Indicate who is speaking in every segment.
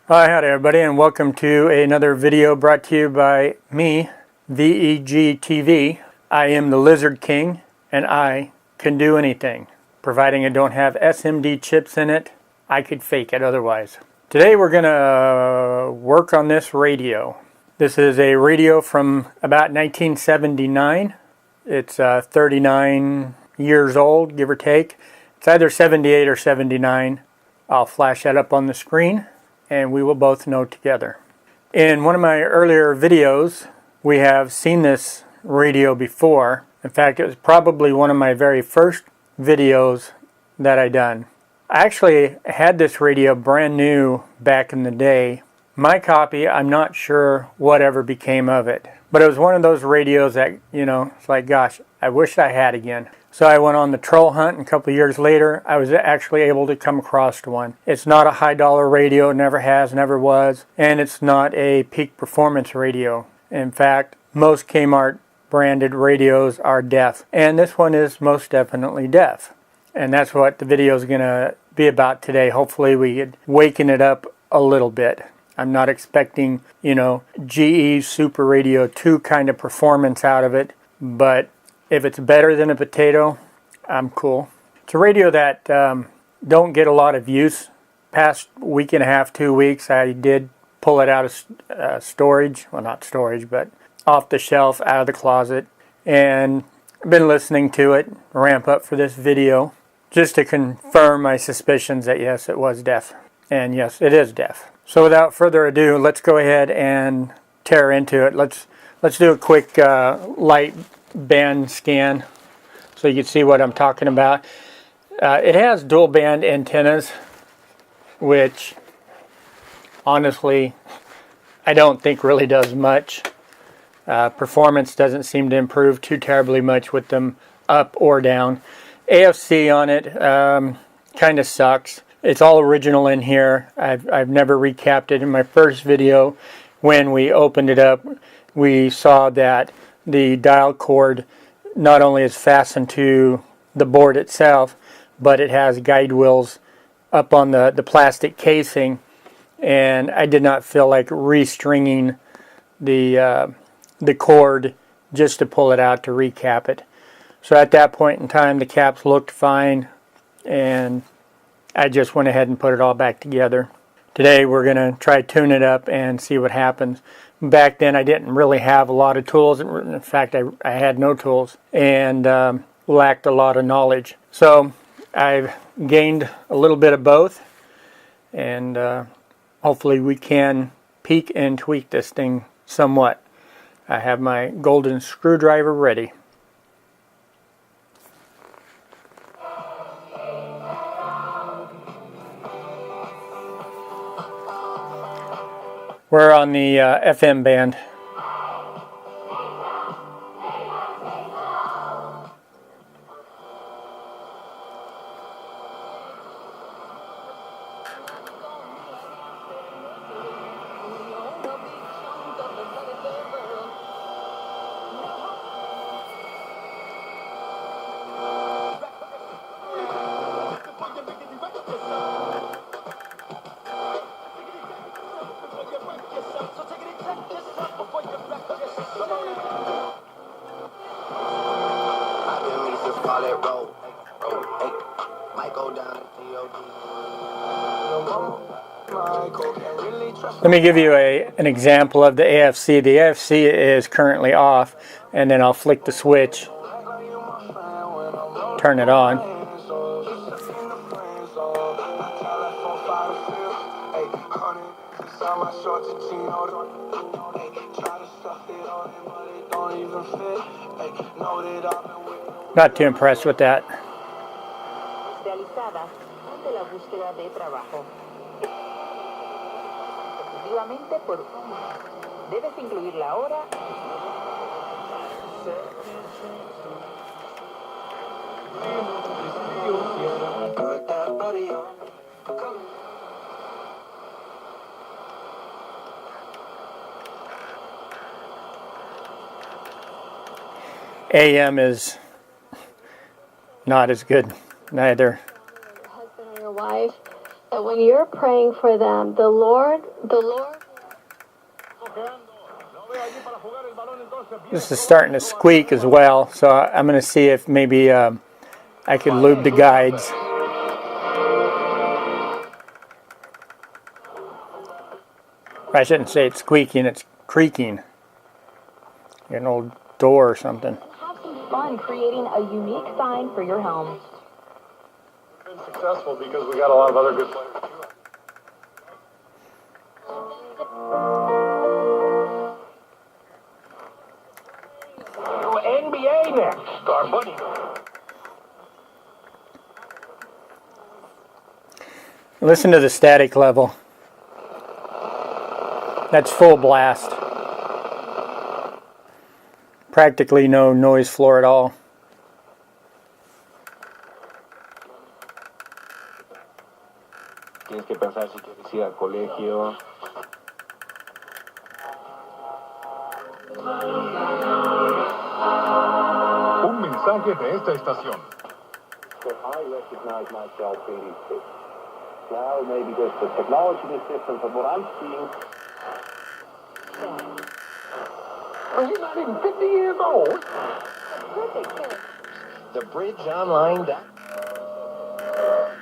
Speaker 1: Hi, howdy everybody, and welcome to another video brought to you by me, VEG TV. I am the Lizard King, and I can do anything. Providing I don't have SMD chips in it, I could fake it otherwise. Today we're going to work on this radio. This is a radio from about 1979. It's 39 years old, give or take. It's either 78 or 79. I'll flash that up on the screen, and we will both know together. In one of my earlier videos, we have seen this radio before. In fact, it was probably one of my very first videos that I done. I actually had this radio brand new back in the day. My copy, I'm not sure whatever became of it. But it was one of those radios that, it's like, gosh, I wish I had again. So I went on the troll hunt, and a couple of years later, I was actually able to come across one. It's not a high dollar radio, never has, never was, and it's not a peak performance radio. In fact, most Kmart branded radios are deaf, and this one is most definitely deaf. And that's what the video is going to be about today. Hopefully we could waken it up a little bit. I'm not expecting, GE Super Radio 2 kind of performance out of it, but if it's better than a potato, I'm cool. It's a radio that don't get a lot of use. Past week and a half, 2 weeks, I did pull it out of storage. Well, not storage, but off the shelf, out of the closet. And I've been listening to it, ramp up for this video, just to confirm my suspicions that yes, it was deaf. And yes, it is deaf. So without further ado, let's go ahead and tear into it. Let's do a quick light band scan so you can see what I'm talking about. It has dual band antennas, which honestly I don't think really does much. Performance doesn't seem to improve too terribly much with them up or down. AFC on it kind of sucks. It's all original in here. I've never recapped it. In my first video, when we opened it up, we saw that the dial cord not only is fastened to the board itself, but it has guide wheels up on the plastic casing, and I did not feel like restringing the cord just to pull it out to recap it. So at that point in time, the caps looked fine, and I just went ahead and put it all back together. Today we're going to try tune it up and see what happens. Back then I didn't really have a lot of tools. In fact, I had no tools and lacked a lot of knowledge. So I've gained a little bit of both, and hopefully we can peek and tweak this thing somewhat. I have my golden screwdriver ready. We're on the FM band. Let me give you an example of the AFC. The AFC is currently off, and then I'll flick the switch, turn it on. Not too impressed with that.
Speaker 2: Debes incluir la hora.
Speaker 1: AM is not as good, neither.
Speaker 2: Your husband or your wife, that when
Speaker 3: when you're praying for them, the Lord.
Speaker 1: This is starting to squeak as well, so I'm going to see if maybe I could lube the guides. I shouldn't say it's squeaking, it's creaking. An old door or something.
Speaker 2: Have some fun creating a unique sign for your home.
Speaker 4: We've been successful because we got a lot of other good players too.
Speaker 5: NBA next, our buddy.
Speaker 1: Listen to the static level. That's full blast. Practically no noise floor at all.
Speaker 5: Tienes que pensar si quieres ir al colegio.
Speaker 4: Un mensaje de esta estación.
Speaker 5: I recognize myself in these things. Now, maybe there's the technology is different, but what I'm seeing.
Speaker 4: Well, he's not even 50 years old.
Speaker 5: The bridge online.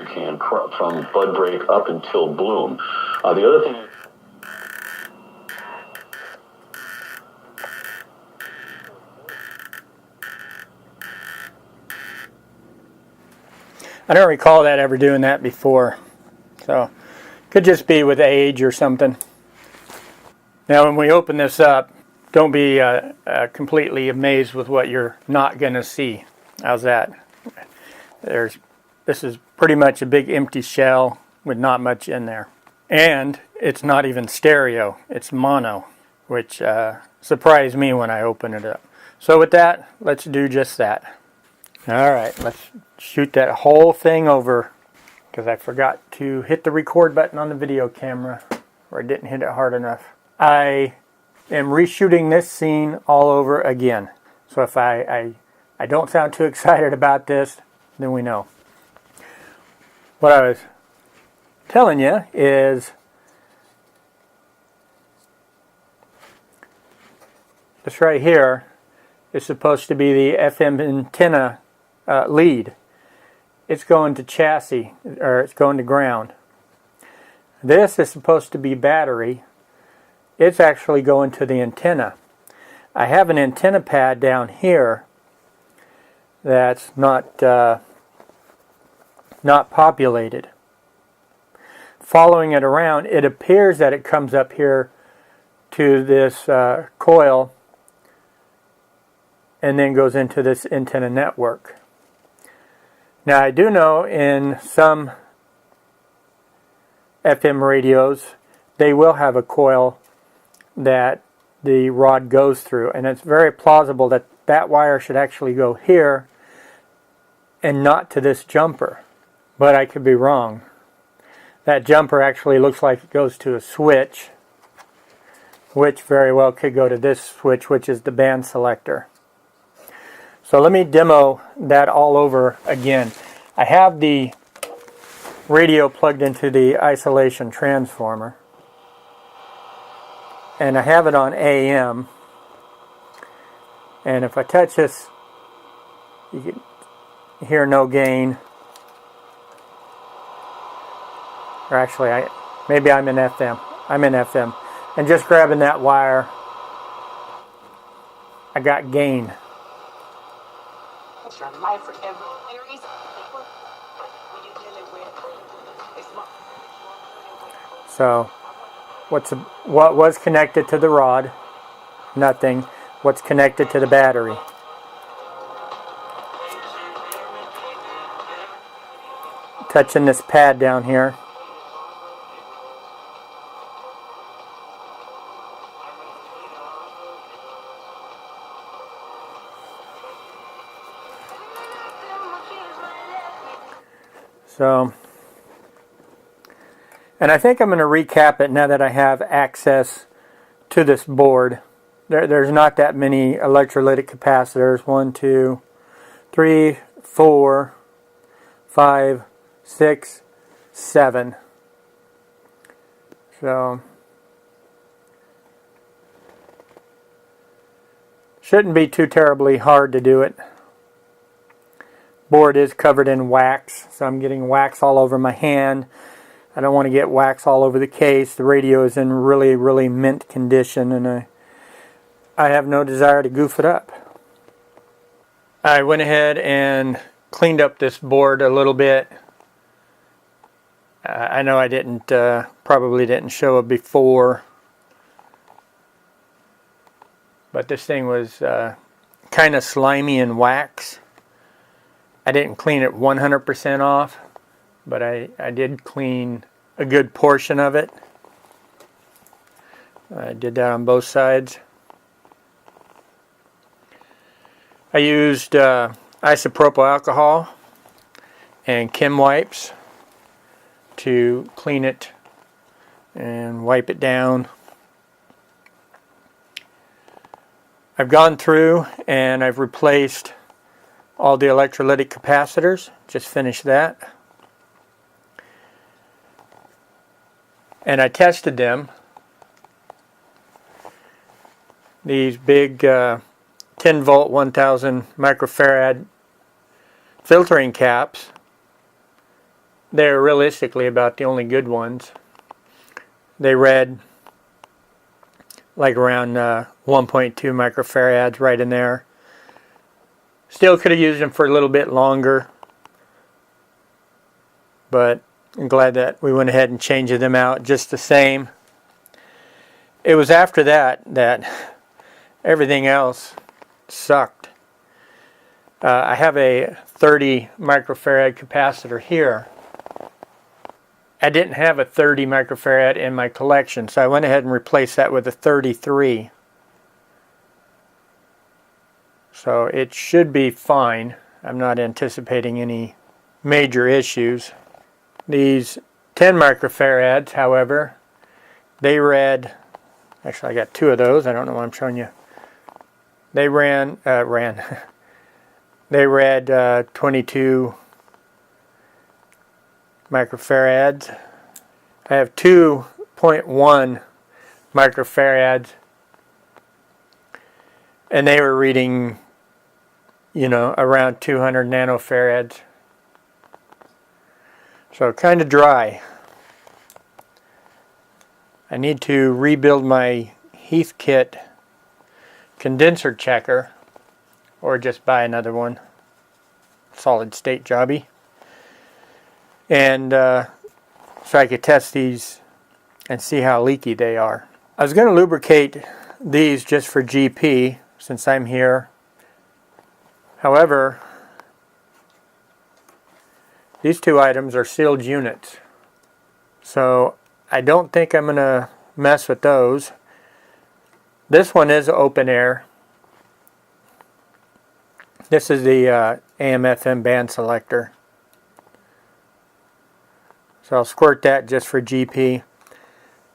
Speaker 5: You can from bud break up until bloom. The other thing.
Speaker 1: I don't recall that ever doing that before. So, could just be with age or something. Now when we open this up, don't be completely amazed with what you're not going to see. How's that? This is pretty much a big empty shell with not much in there. And it's not even stereo, it's mono, which surprised me when I opened it up. So with that, let's do just that. Alright, let's shoot that whole thing over, because I forgot to hit the record button on the video camera, or I didn't hit it hard enough. I am reshooting this scene all over again. So if I don't sound too excited about this, then we know. What I was telling you is this right here is supposed to be the FM antenna lead. It's going to chassis, or it's going to ground. This is supposed to be battery. It's actually going to the antenna. I have an antenna pad down here that's not populated. Following it around, it appears that it comes up here to this coil and then goes into this antenna network. Now I do know in some FM radios they will have a coil that the rod goes through, and it's very plausible that that wire should actually go here and not to this jumper. But I could be wrong. That jumper actually looks like it goes to a switch, which very well could go to this switch, which is the band selector. So let me demo that all over again. I have the radio plugged into the isolation transformer, and I have it on AM. And if I touch this, you can hear no gain. Or actually, maybe I'm in FM. I'm in FM. And just grabbing that wire, I got gain. So, what was connected to the rod? Nothing. What's connected to the battery? Touching this pad down here. So, and I think I'm going to recap it now that I have access to this board. There's not that many electrolytic capacitors. 1, 2, 3, 4, 5, 6, 7. So shouldn't be too terribly hard to do it. Board is covered in wax, so I'm getting wax all over my hand. I don't want to get wax all over the case. The radio is in really, really mint condition, and I have no desire to goof it up. I went ahead and cleaned up this board a little bit. I know I probably didn't show it before, but this thing was kind of slimy and wax. I didn't clean it 100% off, but I did clean a good portion of it. I did that on both sides. I used isopropyl alcohol and Chem wipes to clean it and wipe it down. I've gone through and I've replaced all the electrolytic capacitors. Just finished that. And I tested them. These big 10 volt 1000 microfarad filtering caps, they're realistically about the only good ones. They read like around 1.2 microfarads right in there. Still could have used them for a little bit longer, but I'm glad that we went ahead and changed them out just the same. It was after that everything else sucked. I have a 30 microfarad capacitor here. I didn't have a 30 microfarad in my collection, so I went ahead and replaced that with a 33. So it should be fine. I'm not anticipating any major issues. These 10 microfarads, however, they read, actually I got two of those, I don't know what I'm showing you. They they read 22 microfarads. I have 2.1 microfarads, and they were reading, around 200 nanofarads. So kind of dry. I need to rebuild my Heathkit condenser checker, or just buy another one, solid state jobby, and so I could test these and see how leaky they are. I was going to lubricate these just for GP since I'm here. However, these two items are sealed units, so I don't think I'm going to mess with those. This one is open air. This is the AM/FM band selector. So I'll squirt that just for GP.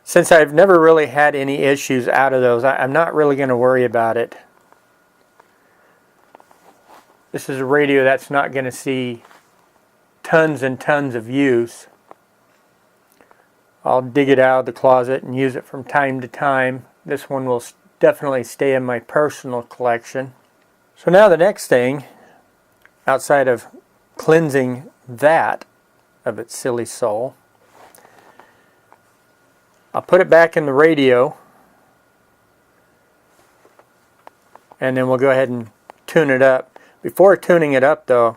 Speaker 1: Since I've never really had any issues out of those, I'm not really going to worry about it. This is a radio that's not going to see tons and tons of use. I'll dig it out of the closet and use it from time to time. This one will definitely stay in my personal collection. So now the next thing, outside of cleansing that of its silly soul, I'll put it back in the radio, and then we'll go ahead and tune it up. Before tuning it up though,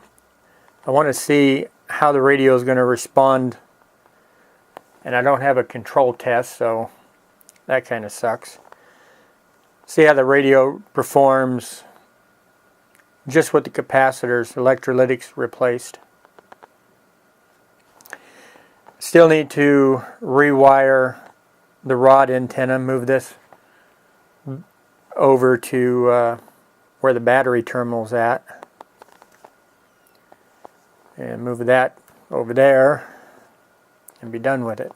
Speaker 1: I want to see how the radio is going to respond, and I don't have a control test, so that kind of sucks. See how the radio performs just with the capacitors, electrolytics replaced. Still need to rewire the rod antenna, move this over to where the battery terminal's at, and move that over there and be done with it.